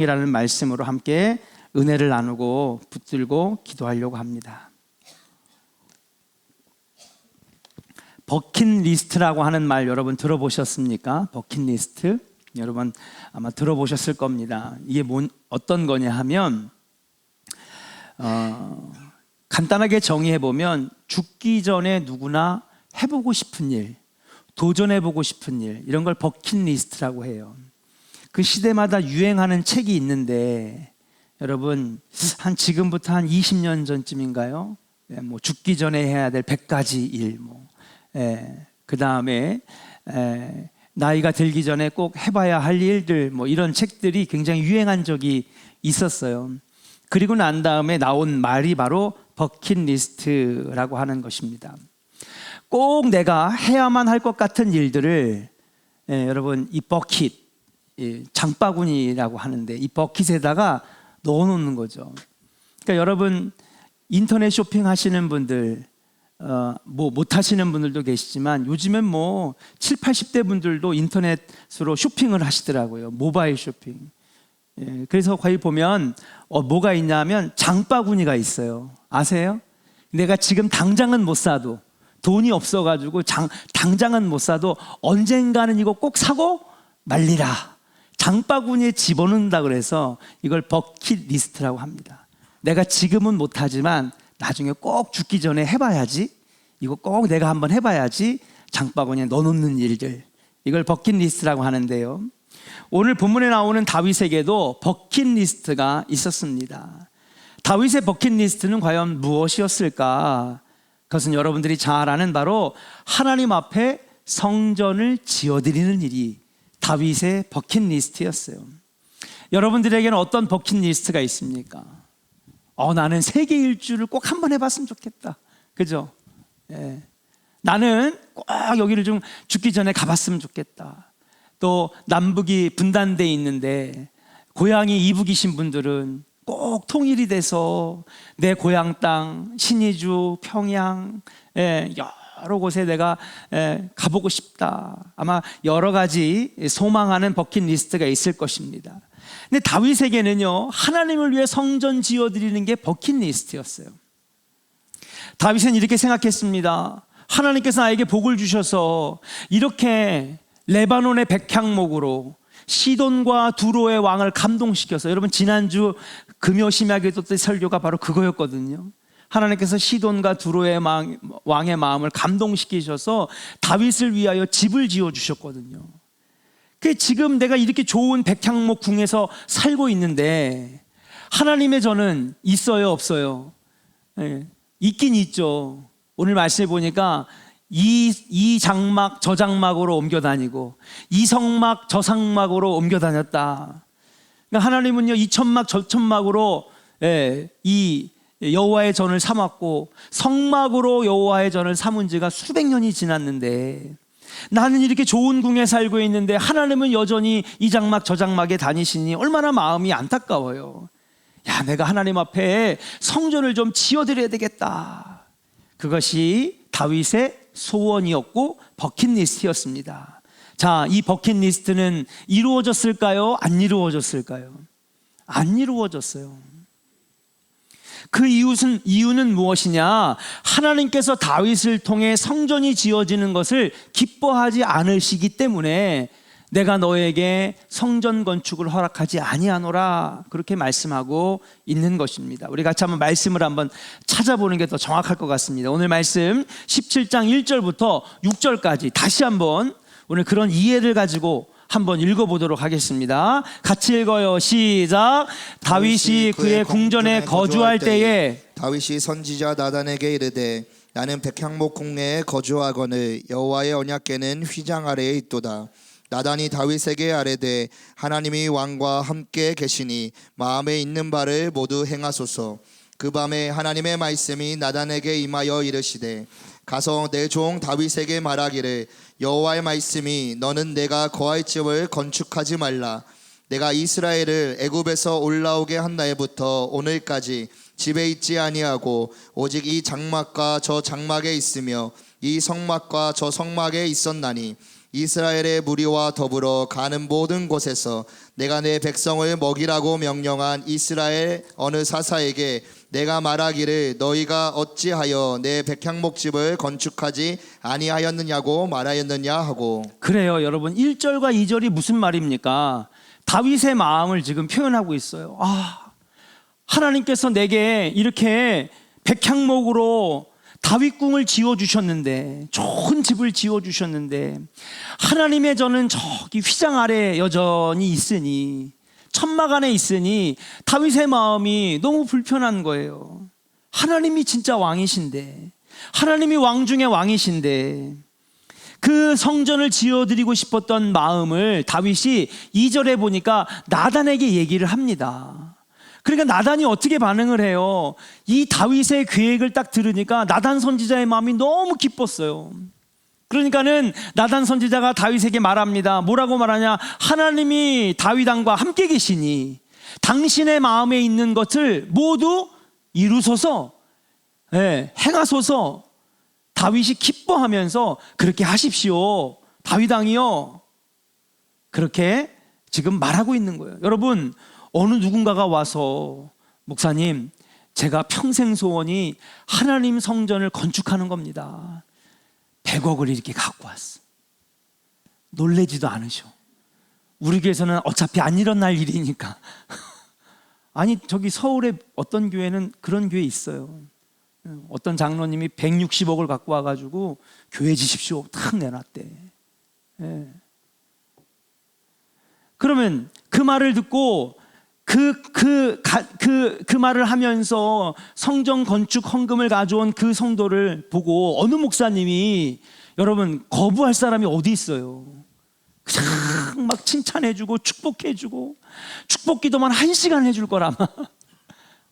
이라는 말씀으로 함께 은혜를 나누고 붙들고 기도하려고 합니다. 버킷리스트라고 하는 말 여러분 들어보셨습니까? 버킷리스트 여러분 아마 들어보셨을 겁니다. 이게 어떤 거냐 하면 간단하게 정의해보면 죽기 전에 누구나 해보고 싶은 일, 도전해보고 싶은 일, 이런 걸 버킷리스트라고 해요. 그 시대마다 유행하는 책이 있는데 여러분 한 지금부터 한 20년 전쯤인가요? 뭐 죽기 전에 해야 될 100가지 일, 그 다음에 나이가 들기 전에 꼭 해봐야 할 일들, 뭐 이런 책들이 굉장히 유행한 적이 있었어요. 그리고 난 다음에 나온 말이 바로 버킷리스트라고 하는 것입니다. 꼭 내가 해야만 할 것 같은 일들을 여러분 이 버킷, 장바구니라고 하는데 이 버킷에다가 넣어놓는 거죠. 그러니까 여러분 인터넷 쇼핑 하시는 분들, 뭐 못 하시는 분들도 계시지만 요즘엔 뭐 70, 80대 분들도 인터넷으로 쇼핑을 하시더라고요. 모바일 쇼핑. 그래서 거기 보면 뭐가 있냐면 장바구니가 있어요. 아세요? 내가 지금 당장은 못 사도, 돈이 없어가지고 당장은 못 사도 언젠가는 이거 꼭 사고 말리라. 장바구니에 집어넣는다 그래서 이걸 버킷리스트라고 합니다. 내가 지금은 못하지만 나중에 꼭 죽기 전에 해봐야지, 이거 꼭 내가 한번 해봐야지, 장바구니에 넣어놓는 일들, 이걸 버킷리스트라고 하는데요. 오늘 본문에 나오는 다윗에게도 버킷리스트가 있었습니다. 다윗의 버킷리스트는 과연 무엇이었을까? 그것은 여러분들이 잘 아는 바로 하나님 앞에 성전을 지어드리는 일이 다윗의 버킷리스트였어요. 여러분들에게는 어떤 버킷리스트가 있습니까? 나는 세계 일주를 꼭 한번 해봤으면 좋겠다. 그죠? 나는 꼭 여기를 좀 죽기 전에 가봤으면 좋겠다. 또 남북이 분단되어 있는데 고향이 이북이신 분들은 꼭 통일이 돼서 내 고향 땅 신의주, 평양, 여러 곳에 내가 가보고 싶다. 아마 여러 가지 소망하는 버킷리스트가 있을 것입니다. 근데 다윗에게는요, 하나님을 위해 성전 지어드리는 게 버킷리스트였어요. 다윗은 이렇게 생각했습니다. 하나님께서 나에게 복을 주셔서 이렇게 레바논의 백향목으로 시돈과 두로의 왕을 감동시켜서, 여러분 지난주 금요 심야기도 때 설교가 바로 그거였거든요. 하나님께서 시돈과 두로의 왕의 마음을 감동시키셔서 다윗을 위하여 집을 지어주셨거든요. 지금 내가 이렇게 좋은 백향목 궁에서 살고 있는데 하나님의 전은 있어요, 없어요? 있긴 있죠. 오늘 말씀해 보니까 이 장막 저 장막으로 옮겨 다니고 이 성막 저 성막으로 옮겨 다녔다. 그러니까 하나님은요, 이 천막 저 천막으로 이 여호와의 전을 삼았고 성막으로 여호와의 전을 삼은 지가 수백 년이 지났는데 나는 이렇게 좋은 궁에 살고 있는데 하나님은 여전히 이 장막 저 장막에 다니시니 얼마나 마음이 안타까워요. 야, 내가 하나님 앞에 성전을 좀 지어드려야 되겠다. 그것이 다윗의 소원이었고 버킷리스트였습니다. 자, 이 버킷리스트는 이루어졌을까요? 안 이루어졌을까요? 안 이루어졌어요. 그 이유는 무엇이냐? 하나님께서 다윗을 통해 성전이 지어지는 것을 기뻐하지 않으시기 때문에 내가 너에게 성전 건축을 허락하지 아니하노라, 그렇게 말씀하고 있는 것입니다. 우리 같이 한번 말씀을 한번 찾아보는 게 더 정확할 것 같습니다. 오늘 말씀 17장 1절부터 6절까지 다시 한번 오늘 그런 이해를 가지고 한번 읽어보도록 하겠습니다. 같이 읽어요. 시작. 다윗이 그의 궁전에 거주할 때에 다윗이 선지자 나단에게 이르되 나는 백향목 궁내에 거주하거늘 여호와의 언약궤는 휘장 아래에 있도다. 나단이 다윗에게 아뢰되 하나님이 왕과 함께 계시니 마음에 있는 바를 모두 행하소서. 그 밤에 하나님의 말씀이 나단에게 임하여 이르시되 가서 내 종 다윗에게 말하기를 여호와의 말씀이 너는 내가 거할 집을 건축하지 말라. 내가 이스라엘을 애굽에서 올라오게 한 날부터 오늘까지 집에 있지 아니하고 오직 이 장막과 저 장막에 있으며 이 성막과 저 성막에 있었나니 이스라엘의 무리와 더불어 가는 모든 곳에서 내가 내 백성을 먹이라고 명령한 이스라엘 어느 사사에게 내가 말하기를 너희가 어찌하여 내 백향목집을 건축하지 아니하였느냐고 말하였느냐 하고. 그래요, 여러분. 1절과 2절이 무슨 말입니까? 다윗의 마음을 지금 표현하고 있어요. 하나님께서 내게 이렇게 백향목으로 다윗궁을 지어주셨는데, 좋은 집을 지어주셨는데, 하나님의 저는 저기 휘장 아래 여전히 있으니, 천막 안에 있으니 다윗의 마음이 너무 불편한 거예요. 하나님이 진짜 왕이신데, 하나님이 왕 중에 왕이신데, 그 성전을 지어드리고 싶었던 마음을 다윗이 2절에 보니까 나단에게 얘기를 합니다. 그러니까 나단이 어떻게 반응을 해요? 이 다윗의 계획을 딱 들으니까 나단 선지자의 마음이 너무 기뻤어요. 그러니까는 나단 선지자가 다윗에게 말합니다. 뭐라고 말하냐? 하나님이 다윗 왕과 함께 계시니 당신의 마음에 있는 것을 모두 이루소서, 행하소서. 다윗이 기뻐하면서 그렇게 하십시오, 다윗 왕이요, 그렇게 지금 말하고 있는 거예요. 여러분, 어느 누군가가 와서 목사님, 제가 평생 소원이 하나님 성전을 건축하는 겁니다. 100억을 이렇게 갖고 왔어. 놀래지도 않으셔. 우리 교회에서는 어차피 안 일어날 일이니까. 아니, 저기 서울에 어떤 교회는 그런 교회 있어요. 어떤 장로님이 160억을 갖고 와가지고 교회 지십시오 탁 내놨대. 그러면 그 말을 듣고 그 말을 하면서 성전 건축 헌금을 가져온 그 성도를 보고 어느 목사님이, 여러분, 거부할 사람이 어디 있어요? 그냥 막 칭찬해주고 축복해주고, 축복 기도만 1시간 해줄 거라마.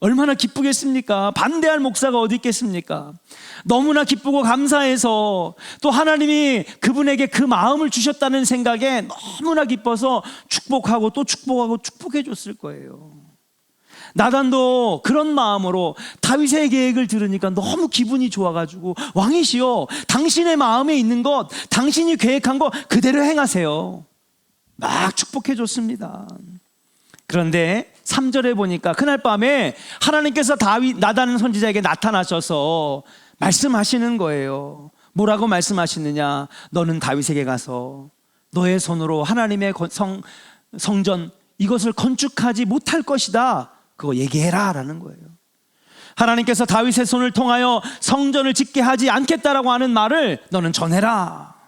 얼마나 기쁘겠습니까? 반대할 목사가 어디 있겠습니까? 너무나 기쁘고 감사해서, 또 하나님이 그분에게 그 마음을 주셨다는 생각에 너무나 기뻐서 축복하고 또 축복하고 축복해 줬을 거예요. 나단도 그런 마음으로 다윗의 계획을 들으니까 너무 기분이 좋아가지고, 왕이시여, 당신의 마음에 있는 것, 당신이 계획한 것 그대로 행하세요, 막 축복해 줬습니다. 그런데 3절에 보니까 그날 밤에 하나님께서 나단 선지자에게 나타나셔서 말씀하시는 거예요. 뭐라고 말씀하시느냐? 너는 다윗에게 가서 너의 손으로 하나님의 성전 이것을 건축하지 못할 것이다, 그거 얘기해라 라는 거예요. 하나님께서 다윗의 손을 통하여 성전을 짓게 하지 않겠다라고 하는 말을 너는 전해라.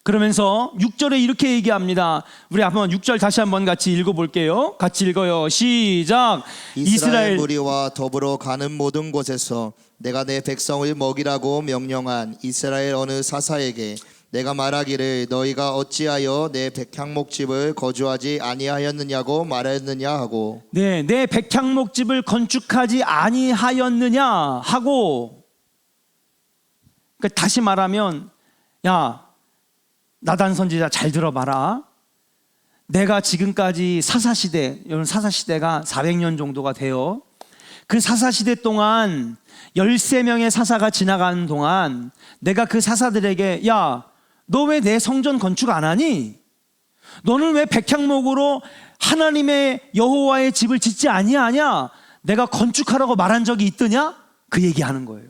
그러면서 6절에 이렇게 얘기합니다. 우리 한번 6절 다시 한번 같이 읽어볼게요. 같이 읽어요. 시작. 이스라엘 무리와 더불어 가는 모든 곳에서 내가 내 백성을 먹이라고 명령한 이스라엘 어느 사사에게 내가 말하기를 너희가 어찌하여 내 백향목집을 거주하지 아니하였느냐고 말하였느냐 하고. 네, 내 백향목집을 건축하지 아니하였느냐 하고. 그러니까 다시 말하면, 야, 나단 선지자 잘 들어봐라. 내가 지금까지 사사시대, 여러분 사사시대가 400년 정도가 돼요. 그 사사시대 동안 13명의 사사가 지나가는 동안 내가 그 사사들에게, 야, 너 왜 내 성전 건축 안 하니? 너는 왜 백향목으로 하나님의 여호와의 집을 짓지 아니하냐? 내가 건축하라고 말한 적이 있더냐? 그 얘기하는 거예요.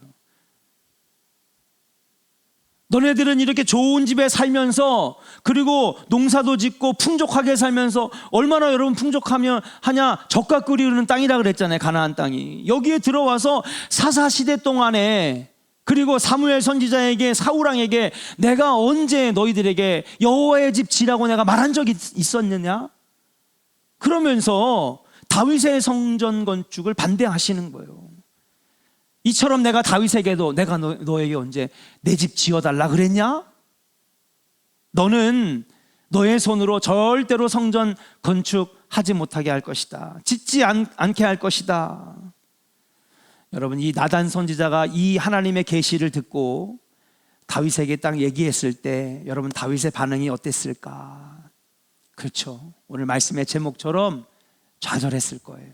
너네들은 이렇게 좋은 집에 살면서, 그리고 농사도 짓고 풍족하게 살면서, 얼마나 여러분 풍족하면 하냐? 젓가 끓이는 땅이라 그랬잖아요, 가나안 땅이. 여기에 들어와서 사사시대 동안에, 그리고 사무엘 선지자에게, 사울왕에게 내가 언제 너희들에게 여호와의 집 지라고 내가 말한 적이 있었느냐? 그러면서 다윗의 성전 건축을 반대하시는 거예요. 이처럼 내가 다윗에게도 내가 너에게 언제 내 집 지어달라 그랬냐? 너는 너의 손으로 절대로 성전 건축하지 못하게 할 것이다, 짓지 않게 할 것이다. 여러분, 이 나단 선지자가 이 하나님의 계시를 듣고 다윗에게 딱 얘기했을 때 여러분 다윗의 반응이 어땠을까? 그렇죠, 오늘 말씀의 제목처럼 좌절했을 거예요.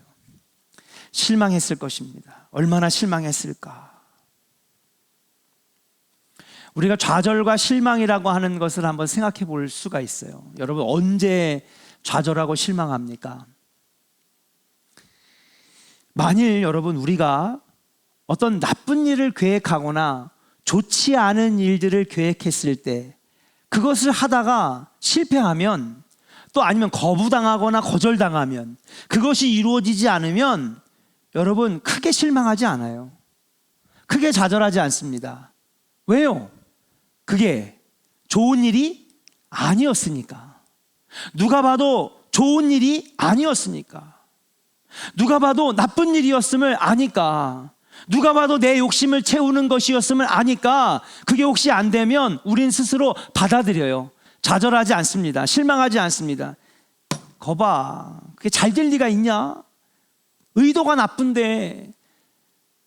실망했을 것입니다. 얼마나 실망했을까? 우리가 좌절과 실망이라고 하는 것을 한번 생각해 볼 수가 있어요. 여러분, 언제 좌절하고 실망합니까? 만일 여러분 우리가 어떤 나쁜 일을 계획하거나 좋지 않은 일들을 계획했을 때 그것을 하다가 실패하면, 또 아니면 거부당하거나 거절당하면, 그것이 이루어지지 않으면 여러분 크게 실망하지 않아요. 크게 좌절하지 않습니다. 왜요? 그게 좋은 일이 아니었으니까. 누가 봐도 좋은 일이 아니었으니까. 누가 봐도 나쁜 일이었음을 아니까. 누가 봐도 내 욕심을 채우는 것이었음을 아니까 그게 혹시 안 되면 우린 스스로 받아들여요. 좌절하지 않습니다. 실망하지 않습니다. 거봐, 그게 잘 될 리가 있냐? 의도가 나쁜데,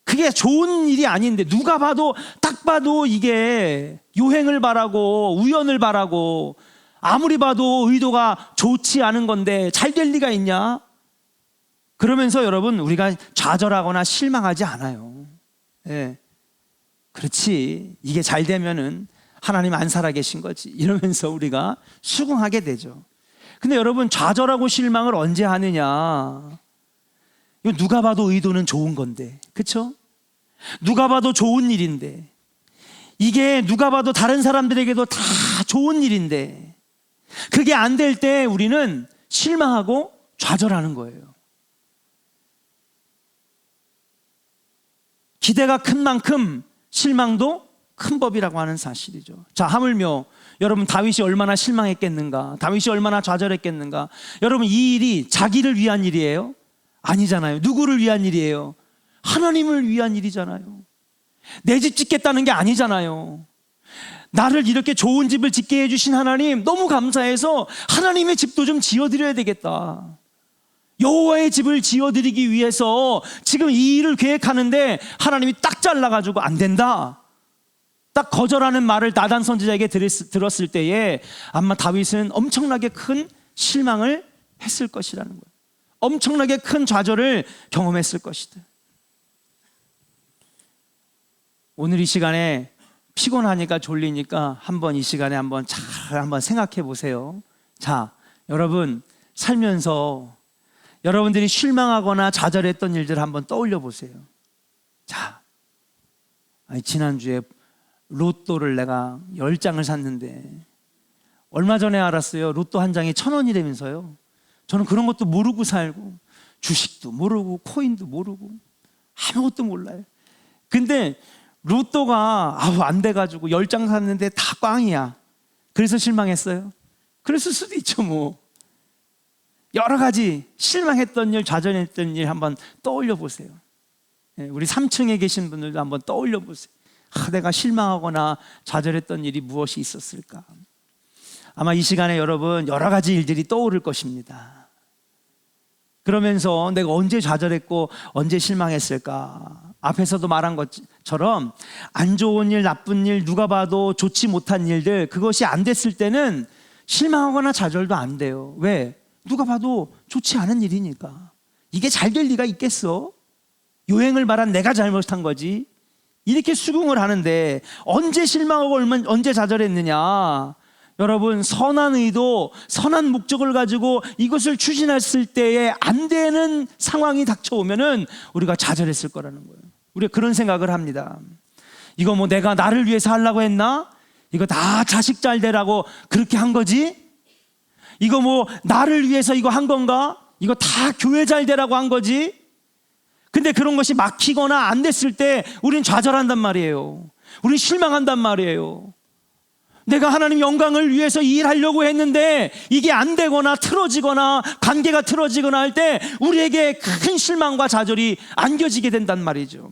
그게 좋은 일이 아닌데, 누가 봐도 딱 봐도 이게 요행을 바라고 우연을 바라고 아무리 봐도 의도가 좋지 않은 건데 잘 될 리가 있냐? 그러면서 여러분 우리가 좌절하거나 실망하지 않아요. 예. 그렇지, 이게 잘 되면은 하나님 안 살아계신 거지, 이러면서 우리가 수긍하게 되죠. 근데 여러분, 좌절하고 실망을 언제 하느냐? 이거 누가 봐도 의도는 좋은 건데, 그렇죠? 누가 봐도 좋은 일인데, 이게 누가 봐도 다른 사람들에게도 다 좋은 일인데, 그게 안 될 때 우리는 실망하고 좌절하는 거예요. 기대가 큰 만큼 실망도 큰 법이라고 하는 사실이죠. 자, 하물며 여러분 다윗이 얼마나 실망했겠는가, 다윗이 얼마나 좌절했겠는가. 여러분, 이 일이 자기를 위한 일이에요? 아니잖아요. 누구를 위한 일이에요? 하나님을 위한 일이잖아요. 내 집 짓겠다는 게 아니잖아요. 나를 이렇게 좋은 집을 짓게 해주신 하나님 너무 감사해서 하나님의 집도 좀 지어드려야 되겠다. 여호와의 집을 지어드리기 위해서 지금 이 일을 계획하는데 하나님이 딱 잘라가지고 안 된다, 딱 거절하는 말을 나단 선지자에게 들었을 때에 아마 다윗은 엄청나게 큰 실망을 했을 것이라는 거예요. 엄청나게 큰 좌절을 경험했을 것이다. 오늘 이 시간에 피곤하니까 졸리니까 한번 이 시간에 한번 잘 한번 생각해 보세요. 자, 여러분 살면서 여러분들이 실망하거나 좌절했던 일들 한번 떠올려 보세요. 자, 지난주에 로또를 내가 10장을 샀는데 얼마 전에 알았어요. 로또 한 장이 1,000원이라면서요. 저는 그런 것도 모르고 살고 주식도 모르고 코인도 모르고 아무것도 몰라요. 근데 로또가 안 돼가지고 10장 샀는데 다 꽝이야. 그래서 실망했어요? 그랬을 수도 있죠 뭐. 여러 가지 실망했던 일, 좌절했던 일 한번 떠올려 보세요. 우리 3층에 계신 분들도 한번 떠올려 보세요. 내가 실망하거나 좌절했던 일이 무엇이 있었을까? 아마 이 시간에 여러분 여러 가지 일들이 떠오를 것입니다. 그러면서 내가 언제 좌절했고 언제 실망했을까? 앞에서도 말한 것처럼 안 좋은 일, 나쁜 일, 누가 봐도 좋지 못한 일들, 그것이 안 됐을 때는 실망하거나 좌절도 안 돼요. 왜? 누가 봐도 좋지 않은 일이니까. 이게 잘 될 리가 있겠어? 요행을 말한 내가 잘못한 거지. 이렇게 수긍을 하는데 언제 실망하고 언제 좌절했느냐? 여러분, 선한 의도, 선한 목적을 가지고 이것을 추진했을 때에 안 되는 상황이 닥쳐오면은 우리가 좌절했을 거라는 거예요. 우리가 그런 생각을 합니다. 이거 뭐 내가 나를 위해서 하려고 했나? 이거 다 자식 잘 되라고 그렇게 한 거지? 이거 뭐 나를 위해서 이거 한 건가? 이거 다 교회 잘 되라고 한 거지? 근데 그런 것이 막히거나 안 됐을 때 우린 좌절한단 말이에요. 우린 실망한단 말이에요. 내가 하나님 영광을 위해서 일하려고 했는데 이게 안 되거나 틀어지거나 관계가 틀어지거나 할 때 우리에게 큰 실망과 좌절이 안겨지게 된단 말이죠.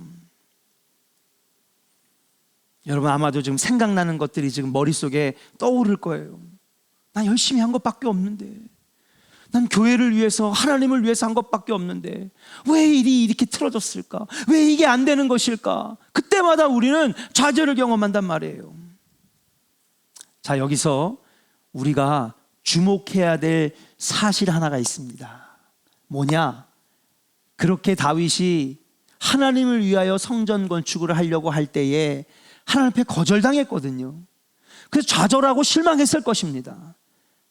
여러분, 아마도 지금 생각나는 것들이 지금 머릿속에 떠오를 거예요. 난 열심히 한 것밖에 없는데, 난 교회를 위해서, 하나님을 위해서 한 것밖에 없는데 왜 일이 이렇게 틀어졌을까? 왜 이게 안 되는 것일까? 그때마다 우리는 좌절을 경험한단 말이에요. 자, 여기서 우리가 주목해야 될 사실 하나가 있습니다. 뭐냐? 그렇게 다윗이 하나님을 위하여 성전 건축을 하려고 할 때에 하나님 앞에 거절당했거든요. 그래서 좌절하고 실망했을 것입니다.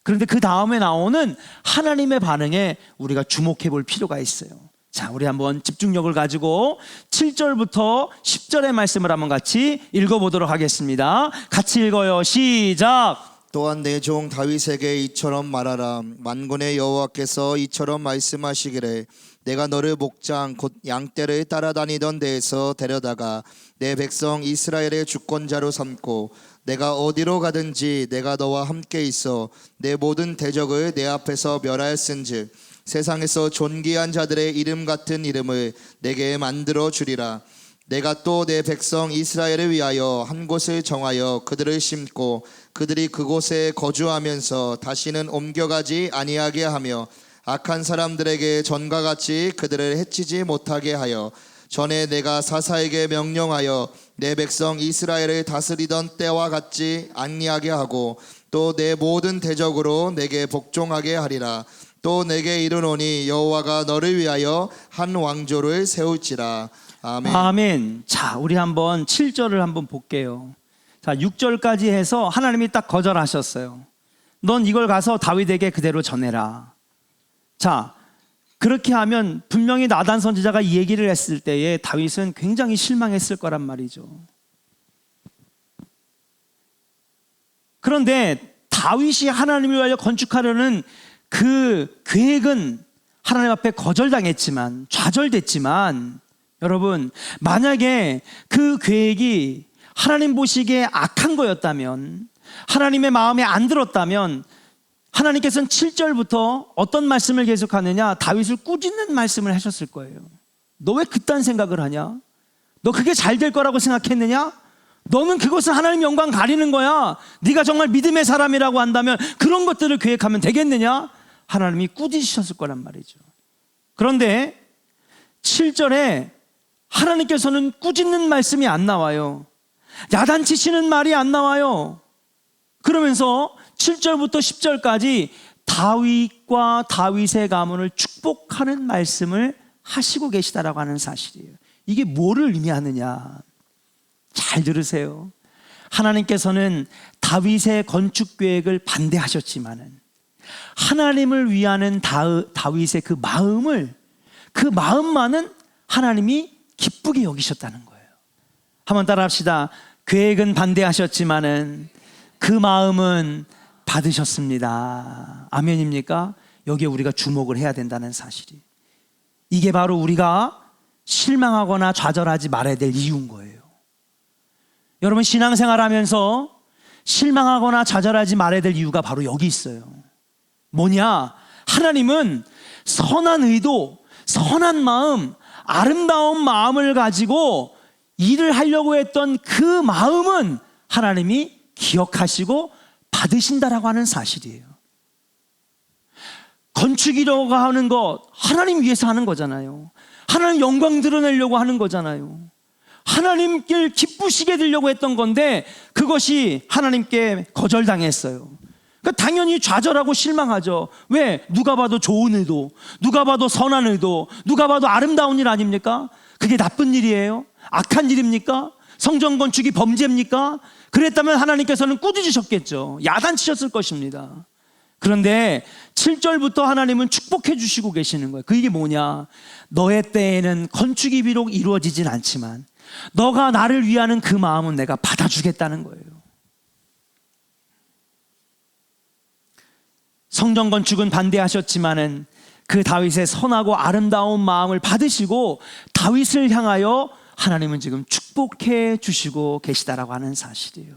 그런데 그 다음에 나오는 하나님의 반응에 우리가 주목해 볼 필요가 있어요. 자, 우리 한번 집중력을 가지고 7절부터 10절의 말씀을 한번 같이 읽어보도록 하겠습니다. 같이 읽어요. 시작. 또한 내 종 다윗에게 이처럼 말하라. 만군의 여호와께서 이처럼 말씀하시기를 내가 너를 목장 곧 양떼를 따라다니던 데에서 데려다가 내 백성 이스라엘의 주권자로 삼고 내가 어디로 가든지 내가 너와 함께 있어 내 모든 대적을 내 앞에서 멸하였은즉 세상에서 존귀한 자들의 이름 같은 이름을 내게 만들어 주리라. 내가 또 내 백성 이스라엘을 위하여 한 곳을 정하여 그들을 심고 그들이 그곳에 거주하면서 다시는 옮겨가지 아니하게 하며 악한 사람들에게 전과 같이 그들을 해치지 못하게 하여 전에 내가 사사에게 명령하여 내 백성 이스라엘을 다스리던 때와 같지 아니하게 하고 또 내 모든 대적으로 내게 복종하게 하리라. 또 내게 이르노니 여호와가 너를 위하여 한 왕조를 세울지라. 아멘. 아멘. 자, 우리 한번 7절을 한번 볼게요. 자, 6절까지 해서 하나님이 딱 거절하셨어요. 넌 이걸 가서 다윗에게 그대로 전해라. 자, 그렇게 하면 분명히 나단 선지자가 이 얘기를 했을 때에 다윗은 굉장히 실망했을 거란 말이죠. 그런데 다윗이 하나님을 위하여 건축하려는 그 계획은 하나님 앞에 거절당했지만, 좌절됐지만, 여러분, 만약에 그 계획이 하나님 보시기에 악한 거였다면, 하나님의 마음에 안 들었다면 하나님께서는 7절부터 어떤 말씀을 계속하느냐? 다윗을 꾸짖는 말씀을 하셨을 거예요. 너 왜 그딴 생각을 하냐? 너 그게 잘 될 거라고 생각했느냐? 너는 그것을 하나님 영광 가리는 거야. 네가 정말 믿음의 사람이라고 한다면 그런 것들을 계획하면 되겠느냐? 하나님이 꾸짖으셨을 거란 말이죠. 그런데 7절에 하나님께서는 꾸짖는 말씀이 안 나와요. 야단치시는 말이 안 나와요. 그러면서 7절부터 10절까지 다윗과 다윗의 가문을 축복하는 말씀을 하시고 계시다라고 하는 사실이에요. 이게 뭐를 의미하느냐? 잘 들으세요. 하나님께서는 다윗의 건축 계획을 반대하셨지만은 하나님을 위하는 다윗의 그 마음만은 하나님이 기쁘게 여기셨다는 거예요. 한번 따라합시다. 계획은 반대하셨지만은 그 마음은 받으셨습니다. 아멘입니까? 여기에 우리가 주목을 해야 된다는 사실이, 이게 바로 우리가 실망하거나 좌절하지 말아야 될 이유인 거예요. 여러분, 신앙생활 하면서 실망하거나 좌절하지 말아야 될 이유가 바로 여기 있어요. 뭐냐? 하나님은 선한 의도, 선한 마음, 아름다운 마음을 가지고 일을 하려고 했던 그 마음은 하나님이 기억하시고 받으신다라고 하는 사실이에요. 건축이라고 하는 것 하나님 위해서 하는 거잖아요. 하나님 영광 드러내려고 하는 거잖아요. 하나님께 기쁘시게 되려고 했던 건데 그것이 하나님께 거절당했어요. 그러니까 당연히 좌절하고 실망하죠. 왜? 누가 봐도 좋은 의도, 누가 봐도 선한 의도, 누가 봐도 아름다운 일 아닙니까? 그게 나쁜 일이에요? 악한 일입니까? 성전 건축이 범죄입니까? 그랬다면 하나님께서는 꾸짖으셨겠죠. 야단치셨을 것입니다. 그런데 7절부터 하나님은 축복해 주시고 계시는 거예요. 그게 뭐냐? 너의 때에는 건축이 비록 이루어지진 않지만 너가 나를 위하는 그 마음은 내가 받아주겠다는 거예요. 성전 건축은 반대하셨지만은 그 다윗의 선하고 아름다운 마음을 받으시고 다윗을 향하여 하나님은 지금 축복해 주시고 계시다라고 하는 사실이에요.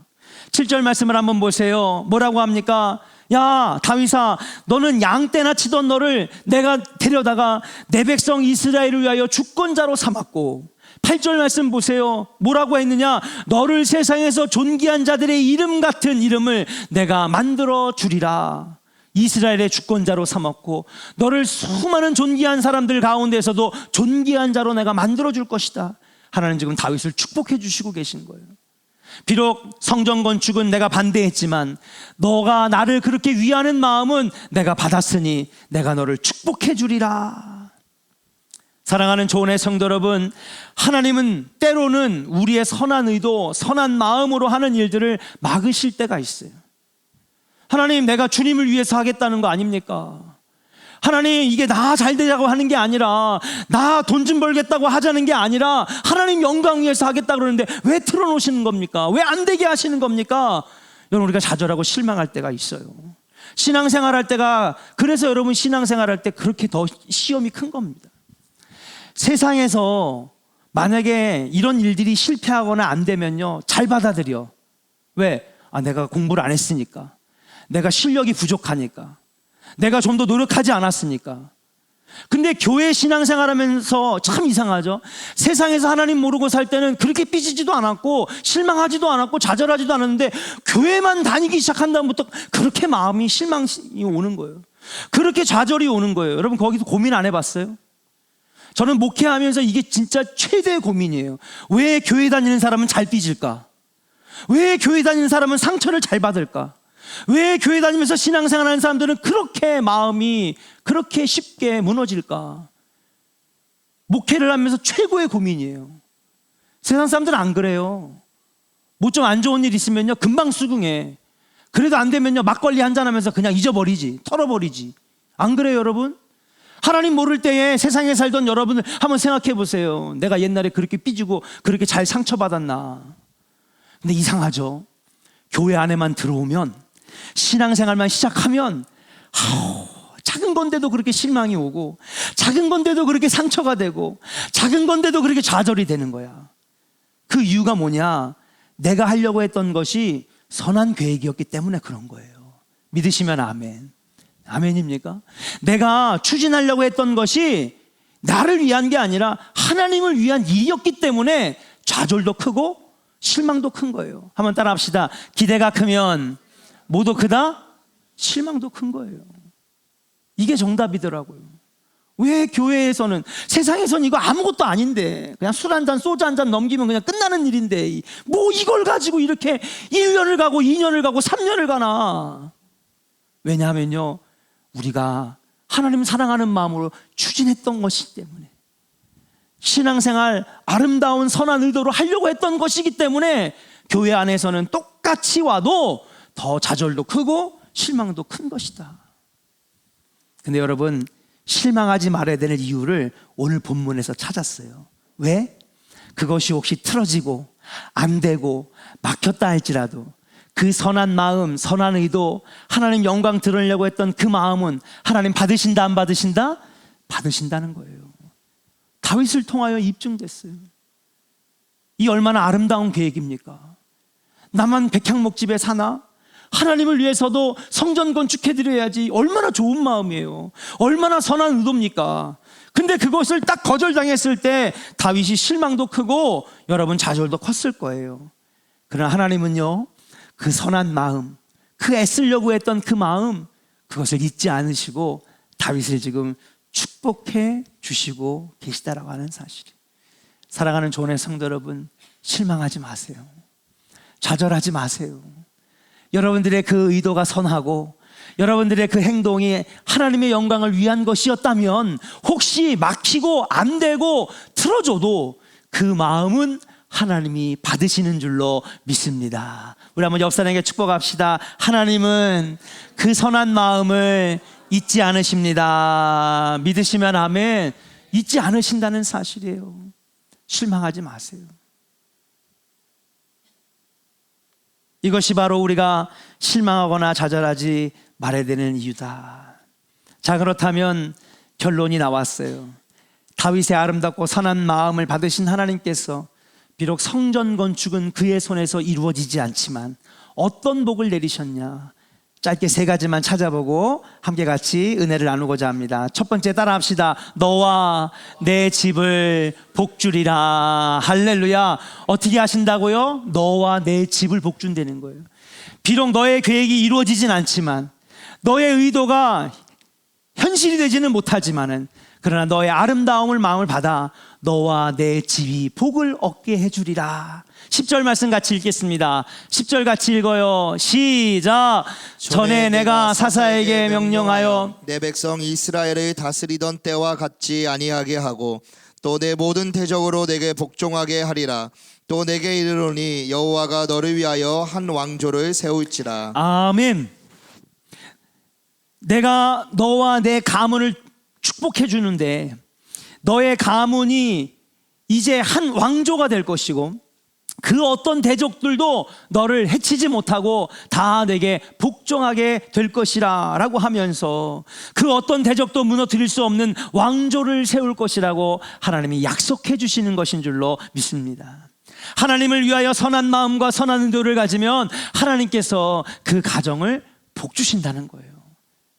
7절 말씀을 한번 보세요. 뭐라고 합니까? 야, 다윗아, 너는 양떼나 치던 너를 내가 데려다가 내 백성 이스라엘을 위하여 주권자로 삼았고, 8절 말씀 보세요. 뭐라고 했느냐? 너를 세상에서 존귀한 자들의 이름 같은 이름을 내가 만들어 주리라. 이스라엘의 주권자로 삼았고 너를 수많은 존귀한 사람들 가운데서도 존귀한 자로 내가 만들어 줄 것이다. 하나님 지금 다윗을 축복해 주시고 계신 거예요. 비록 성전 건축은 내가 반대했지만 너가 나를 그렇게 위하는 마음은 내가 받았으니 내가 너를 축복해 주리라. 사랑하는 조은의 성도 여러분, 하나님은 때로는 우리의 선한 의도, 선한 마음으로 하는 일들을 막으실 때가 있어요. 하나님, 내가 주님을 위해서 하겠다는 거 아닙니까? 하나님, 이게 나 잘 되자고 하는 게 아니라, 나 돈 좀 벌겠다고 하자는 게 아니라 하나님 영광 위해서 하겠다 그러는데 왜 틀어놓으시는 겁니까? 왜 안 되게 하시는 겁니까? 여러분, 우리가 좌절하고 실망할 때가 있어요. 신앙생활할 때가, 그래서 여러분 신앙생활할 때 그렇게 더 시험이 큰 겁니다. 세상에서 만약에 이런 일들이 실패하거나 안 되면요, 잘 받아들여. 왜? 내가 공부를 안 했으니까, 내가 실력이 부족하니까, 내가 좀 더 노력하지 않았으니까. 근데 교회 신앙생활 하면서 참 이상하죠. 세상에서 하나님 모르고 살 때는 그렇게 삐지지도 않았고 실망하지도 않았고 좌절하지도 않았는데, 교회만 다니기 시작한 다음부터 그렇게 마음이 실망이 오는 거예요. 그렇게 좌절이 오는 거예요. 여러분, 거기서 고민 안 해봤어요? 저는 목회하면서 이게 진짜 최대의 고민이에요. 왜 교회 다니는 사람은 잘 삐질까? 왜 교회 다니는 사람은 상처를 잘 받을까? 왜 교회 다니면서 신앙생활 하는 사람들은 그렇게 마음이 그렇게 쉽게 무너질까? 목회를 하면서 최고의 고민이에요. 세상 사람들은 안 그래요. 뭐 좀 안 좋은 일 있으면요, 금방 수긍해. 그래도 안 되면요, 막걸리 한잔 하면서 그냥 잊어버리지, 털어버리지. 안 그래요, 여러분? 하나님 모를 때에 세상에 살던 여러분들 한번 생각해 보세요. 내가 옛날에 그렇게 삐지고 그렇게 잘 상처받았나? 근데 이상하죠. 교회 안에만 들어오면, 신앙생활만 시작하면 작은 건데도 그렇게 실망이 오고, 작은 건데도 그렇게 상처가 되고, 작은 건데도 그렇게 좌절이 되는 거야. 그 이유가 뭐냐? 내가 하려고 했던 것이 선한 계획이었기 때문에 그런 거예요. 믿으시면 아멘. 아멘입니까? 내가 추진하려고 했던 것이 나를 위한 게 아니라 하나님을 위한 일이었기 때문에 좌절도 크고 실망도 큰 거예요. 한번 따라 합시다. 기대가 크면 뭐도 크다? 실망도 큰 거예요. 이게 정답이더라고요. 왜 교회에서는, 세상에서는 이거 아무것도 아닌데 그냥 술 한 잔 소주 한 잔 넘기면 그냥 끝나는 일인데 뭐 이걸 가지고 이렇게 1년을 가고 2년을 가고 3년을 가나? 왜냐하면요, 우리가 하나님 사랑하는 마음으로 추진했던 것이기 때문에, 신앙생활 아름다운 선한 의도로 하려고 했던 것이기 때문에 교회 안에서는 똑같이 와도 더 좌절도 크고 실망도 큰 것이다. 근데 여러분, 실망하지 말아야 되는 이유를 오늘 본문에서 찾았어요. 왜? 그것이 혹시 틀어지고 안 되고 막혔다 할지라도 그 선한 마음, 선한 의도, 하나님 영광 들으려고 했던 그 마음은 하나님 받으신다 안 받으신다? 받으신다는 거예요. 다윗을 통하여 입증됐어요. 이 얼마나 아름다운 계획입니까? 나만 백향목집에 사나? 하나님을 위해서도 성전 건축해드려야지. 얼마나 좋은 마음이에요. 얼마나 선한 의도입니까? 근데 그것을 딱 거절당했을 때 다윗이 실망도 크고 여러분 좌절도 컸을 거예요. 그러나 하나님은요, 그 선한 마음, 그 애쓰려고 했던 그 마음, 그것을 잊지 않으시고 다윗을 지금 축복해 주시고 계시다라고 하는 사실. 사랑하는 조원의 성도 여러분, 실망하지 마세요. 좌절하지 마세요. 여러분들의 그 의도가 선하고 여러분들의 그 행동이 하나님의 영광을 위한 것이었다면, 혹시 막히고 안 되고 틀어져도 그 마음은 하나님이 받으시는 줄로 믿습니다. 우리 한번 옆 사람에게 축복합시다. 하나님은 그 선한 마음을 잊지 않으십니다. 믿으시면 아멘. 잊지 않으신다는 사실이에요. 실망하지 마세요. 이것이 바로 우리가 실망하거나 좌절하지 말아야 되는 이유다. 자, 그렇다면 결론이 나왔어요. 다윗의 아름답고 선한 마음을 받으신 하나님께서 비록 성전 건축은 그의 손에서 이루어지지 않지만 어떤 복을 내리셨냐? 짧게 세 가지만 찾아보고 함께 같이 은혜를 나누고자 합니다. 첫 번째, 따라합시다. 너와 내 집을 복주리라. 할렐루야. 어떻게 하신다고요? 너와 내 집을 복준다는 거예요. 비록 너의 계획이 이루어지진 않지만, 너의 의도가 현실이 되지는 못하지만은, 그러나 너의 아름다움을 마음을 받아 너와 내 집이 복을 얻게 해주리라. 10절 말씀 같이 읽겠습니다. 10절 같이 읽어요. 시작. 전에 내가 사사에게 명령하여 내 백성 이스라엘을 다스리던 때와 같지 아니하게 하고 또 내 모든 대적으로 내게 복종하게 하리라. 또 내게 이르노니 여호와가 너를 위하여 한 왕조를 세울지라. 아멘. 내가 너와 내 가문을 축복해 주는데 너의 가문이 이제 한 왕조가 될 것이고 그 어떤 대적들도 너를 해치지 못하고 다 내게 복종하게 될 것이라 라고 하면서 그 어떤 대적도 무너뜨릴 수 없는 왕조를 세울 것이라고 하나님이 약속해 주시는 것인 줄로 믿습니다. 하나님을 위하여 선한 마음과 선한 의도를 가지면 하나님께서 그 가정을 복 주신다는 거예요.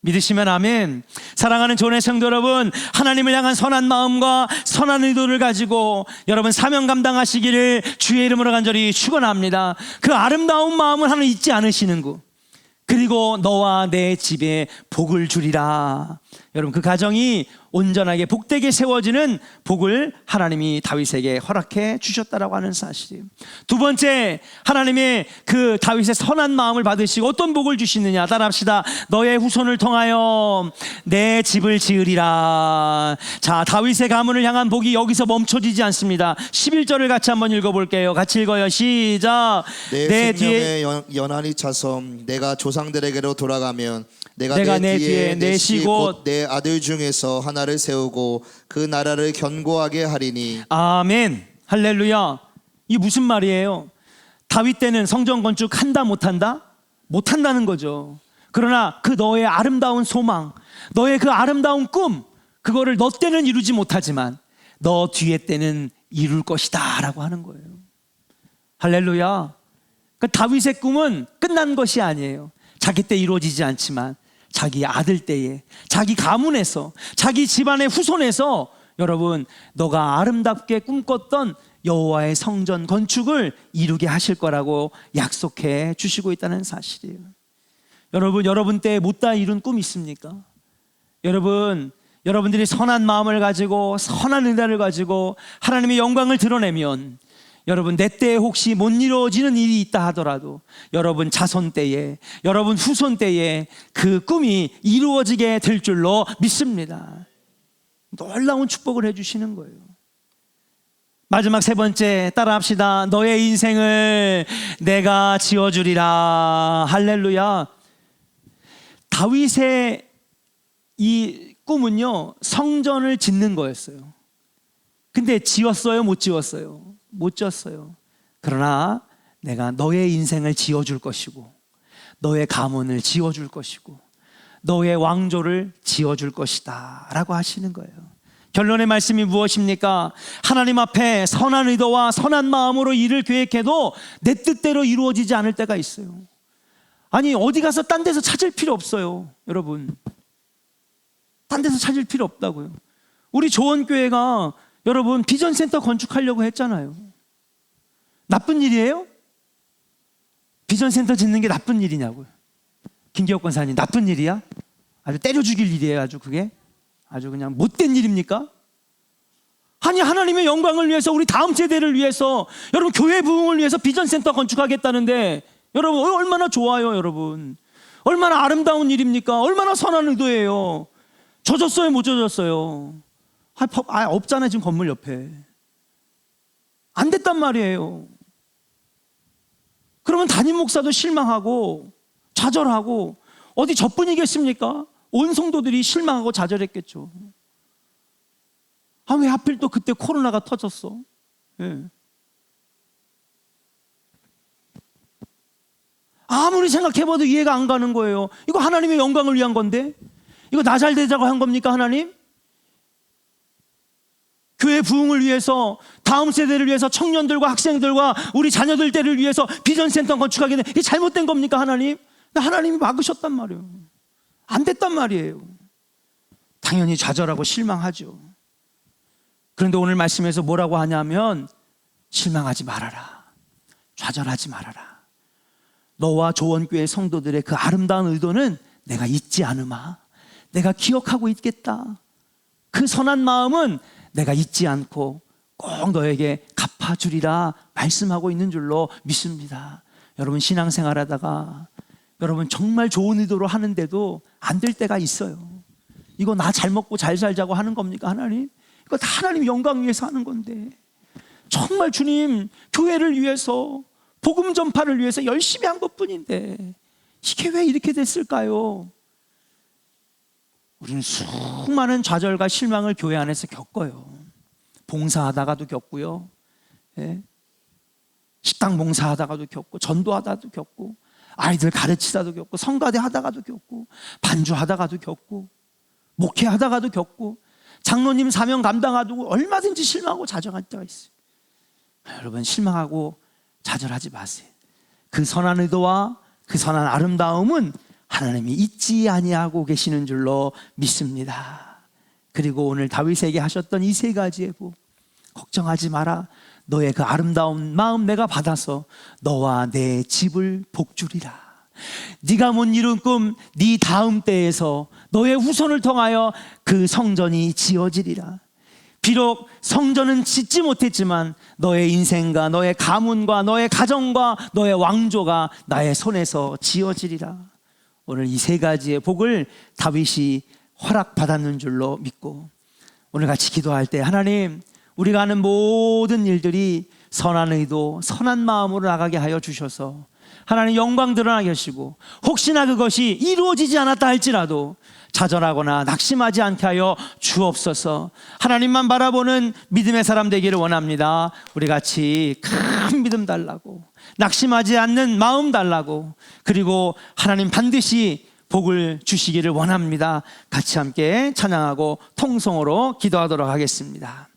믿으시면 아멘. 사랑하는 교회 성도 여러분, 하나님을 향한 선한 마음과 선한 의도를 가지고 여러분 사명 감당하시기를 주의 이름으로 간절히 축원합니다. 그 아름다운 마음을 하나님 잊지 않으시는 구, 그리고 너와 내 집에 복을 주리라. 여러분 그 가정이 온전하게 복되게 세워지는 복을 하나님이 다윗에게 허락해 주셨다라고 하는 사실이에요. 두 번째, 하나님의 그 다윗의 선한 마음을 받으시고 어떤 복을 주시느냐, 따라합시다. 너의 후손을 통하여 내 집을 지으리라. 자, 다윗의 가문을 향한 복이 여기서 멈춰지지 않습니다. 11절을 같이 한번 읽어볼게요. 같이 읽어요. 시작. 내 생명에 연한이 차서 내가 조상들에게로 돌아가면 내가 내 뒤에 내 씨 곧 내 아들 중에서 하나를 세우고 그 나라를 견고하게 하리니. 아멘. 할렐루야. 이게 무슨 말이에요? 다윗 때는 성전 건축한다 못한다? 못한다는 거죠. 그러나 그 너의 아름다운 소망, 너의 그 아름다운 꿈, 그거를 너 때는 이루지 못하지만 너 뒤에 때는 이룰 것이다 라고 하는 거예요. 할렐루야. 그러니까 다윗의 꿈은 끝난 것이 아니에요. 자기 때 이루어지지 않지만 자기 아들 때에, 자기 가문에서, 자기 집안의 후손에서 여러분 너가 아름답게 꿈꿨던 여호와의 성전 건축을 이루게 하실 거라고 약속해 주시고 있다는 사실이에요. 여러분 때에 못다 이룬 꿈 있습니까? 여러분들이 선한 마음을 가지고 선한 의도를 가지고 하나님의 영광을 드러내면 여러분 내 때에 혹시 못 이루어지는 일이 있다 하더라도 여러분 자손 때에, 여러분 후손 때에 그 꿈이 이루어지게 될 줄로 믿습니다. 놀라운 축복을 해주시는 거예요. 마지막 세 번째, 따라합시다. 너의 인생을 내가 지어주리라. 할렐루야. 다윗의 이 꿈은요, 성전을 짓는 거였어요. 근데 지었어요? 못 지었어요? 못 지었어요. 그러나 내가 너의 인생을 지어줄 것이고 너의 가문을 지어줄 것이고 너의 왕조를 지어줄 것이다 라고 하시는 거예요. 결론의 말씀이 무엇입니까? 하나님 앞에 선한 의도와 선한 마음으로 일을 계획해도 내 뜻대로 이루어지지 않을 때가 있어요. 아니 어디 가서 딴 데서 찾을 필요 없어요. 여러분 딴 데서 찾을 필요 없다고요. 우리 조원교회가 여러분 비전센터 건축하려고 했잖아요. 나쁜 일이에요? 비전센터 짓는 게 나쁜 일이냐고요. 김기혁 권사님, 나쁜 일이야? 아주 때려 죽일 일이에요. 아주 그게 아주 그냥 못된 일입니까? 아니 하나님의 영광을 위해서, 우리 다음 세대를 위해서, 여러분 교회 부흥을 위해서 비전센터 건축하겠다는데 여러분 얼마나 좋아요. 여러분 얼마나 아름다운 일입니까? 얼마나 선한 의도예요. 젖었어요? 못 젖었어요? 없잖아요. 지금 건물 옆에 안 됐단 말이에요. 그러면 담임 목사도 실망하고 좌절하고, 어디 저뿐이겠습니까? 온 성도들이 실망하고 좌절했겠죠. 왜 하필 또 그때 코로나가 터졌어? 예. 아무리 생각해봐도 이해가 안 가는 거예요. 이거 하나님의 영광을 위한 건데, 이거 나 잘 되자고 한 겁니까 하나님? 교회 부흥을 위해서, 다음 세대를 위해서, 청년들과 학생들과 우리 자녀들 때를 위해서 비전센터 건축하게 돼, 이게 잘못된 겁니까 하나님? 하나님이 막으셨단 말이에요. 안 됐단 말이에요. 당연히 좌절하고 실망하죠. 그런데 오늘 말씀에서 뭐라고 하냐면 실망하지 말아라, 좌절하지 말아라. 너와 조원교회 성도들의 그 아름다운 의도는 내가 잊지 않으마. 내가 기억하고 있겠다. 그 선한 마음은 내가 잊지 않고 꼭 너에게 갚아주리라 말씀하고 있는 줄로 믿습니다. 여러분 신앙생활 하다가 여러분 정말 좋은 의도로 하는데도 안 될 때가 있어요. 이거 나 잘 먹고 잘 살자고 하는 겁니까 하나님? 이거 다 하나님 영광 위해서 하는 건데, 정말 주님 교회를 위해서, 복음 전파를 위해서 열심히 한 것뿐인데 이게 왜 이렇게 됐을까요? 우리는 수많은 좌절과 실망을 교회 안에서 겪어요. 봉사하다가도 겪고요, 예? 식당 봉사하다가도 겪고, 전도하다가도 겪고, 아이들 가르치다도 겪고, 성가대 하다가도 겪고, 반주하다가도 겪고, 목회하다가도 겪고, 장로님 사명 감당하다고 얼마든지 실망하고 좌절할 때가 있어요. 여러분, 실망하고 좌절하지 마세요. 그 선한 의도와 그 선한 아름다움은 하나님이 잊지 아니하고 계시는 줄로 믿습니다. 그리고 오늘 다윗에게 하셨던 이 세 가지의 복, 걱정하지 마라. 너의 그 아름다운 마음 내가 받아서 너와 내 집을 복주리라. 네가 못 이룬 꿈, 네 다음 때에서 너의 후손을 통하여 그 성전이 지어지리라. 비록 성전은 짓지 못했지만 너의 인생과 너의 가문과 너의 가정과 너의 왕조가 나의 손에서 지어지리라. 오늘 이 세 가지의 복을 다윗이 허락받았는 줄로 믿고, 오늘 같이 기도할 때 하나님, 우리가 하는 모든 일들이 선한 의도, 선한 마음으로 나가게 하여 주셔서 하나님 영광 드러나게 하시고, 혹시나 그것이 이루어지지 않았다 할지라도 좌절하거나 낙심하지 않게 하여 주옵소서. 하나님만 바라보는 믿음의 사람 되기를 원합니다. 우리 같이 큰 믿음 달라고, 낙심하지 않는 마음 달라고, 그리고 하나님 반드시 복을 주시기를 원합니다. 같이 함께 찬양하고 통성으로 기도하도록 하겠습니다.